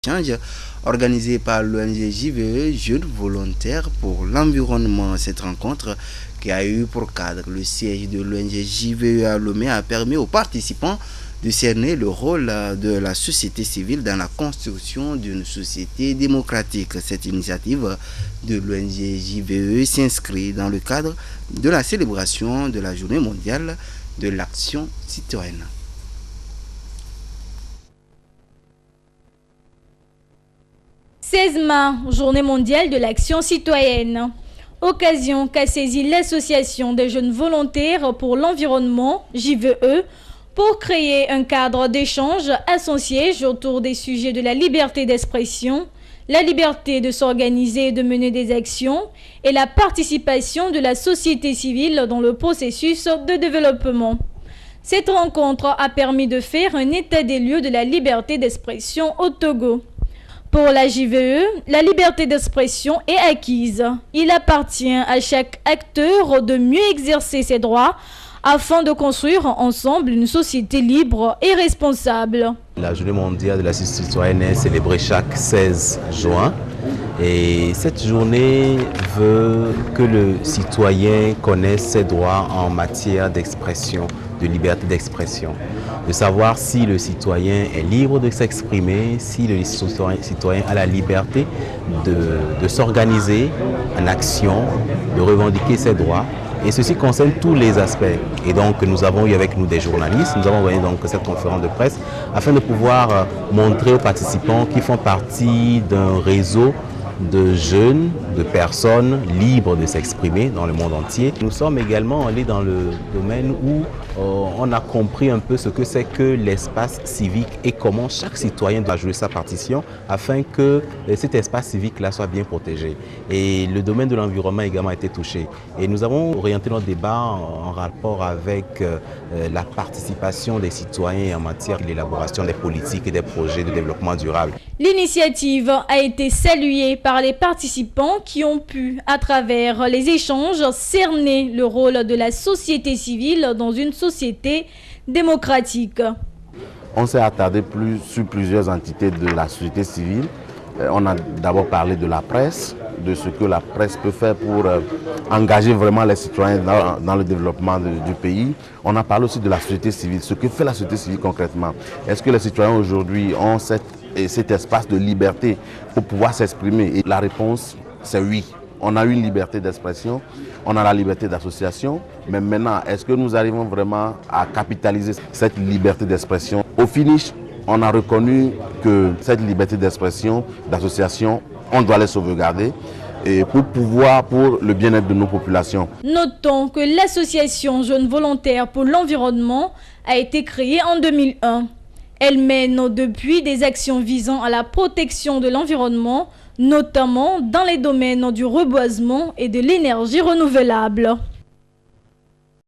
échange organisé par l'ONG JVE, Jeunes Volontaires pour l'Environnement. Cette rencontre qui a eu pour cadre le siège de l'ONG JVE à Lomé a permis aux participants de cerner le rôle de la société civile dans la construction d'une société démocratique. Cette initiative de l'ONG JVE s'inscrit dans le cadre de la célébration de la Journée mondiale de l'action citoyenne. « 16 mars, Journée mondiale de l'action citoyenne. Occasion qu'a saisi l'association des jeunes volontaires pour l'environnement, JVE, pour créer un cadre d'échange à son siège autour des sujets de la liberté d'expression, la liberté de s'organiser et de mener des actions et la participation de la société civile dans le processus de développement. Cette rencontre a permis de faire un état des lieux de la liberté d'expression au Togo. Pour la JVE, la liberté d'expression est acquise. Il appartient à chaque acteur de mieux exercer ses droits afin de construire ensemble une société libre et responsable. La Journée mondiale de l'action citoyenne est célébrée chaque 16 juin. Et cette journée veut que le citoyen connaisse ses droits en matière d'expression, de liberté d'expression. De savoir si le citoyen est libre de s'exprimer, si le citoyen a la liberté de s'organiser en action, de revendiquer ses droits. Et ceci concerne tous les aspects. Et donc nous avons eu avec nous des journalistes, nous avons envoyé donc cette conférence de presse afin de pouvoir montrer aux participants qui font partie d'un réseau de jeunes, de personnes libres de s'exprimer dans le monde entier. Nous sommes également allés dans le domaine où on a compris un peu ce que c'est que l'espace civique et comment chaque citoyen doit jouer sa partition afin que cet espace civique-là soit bien protégé. Et le domaine de l'environnement a également été touché. Et nous avons orienté notre débat en rapport avec la participation des citoyens en matière d'élaboration des politiques et des projets de développement durable. L'initiative a été saluée par les participants qui ont pu, à travers les échanges, cerner le rôle de la société civile dans une société démocratique. On s'est attardé sur plusieurs entités de la société civile. On a d'abord parlé de la presse, de ce que la presse peut faire pour engager vraiment les citoyens dans le développement du pays. On a parlé aussi de la société civile, ce que fait la société civile concrètement. Est-ce que les citoyens aujourd'hui ont cet espace de liberté pour pouvoir s'exprimer? Et la réponse, c'est oui. On a une liberté d'expression, on a la liberté d'association, mais maintenant, est-ce que nous arrivons vraiment à capitaliser cette liberté d'expression? Au finish, on a reconnu que cette liberté d'expression, d'association, on doit les sauvegarder et pour le bien-être de nos populations. Notons que l'association Jeunes Volontaires pour l'Environnement a été créée en 2001. Elle mène depuis des actions visant à la protection de l'environnement, notamment dans les domaines du reboisement et de l'énergie renouvelable.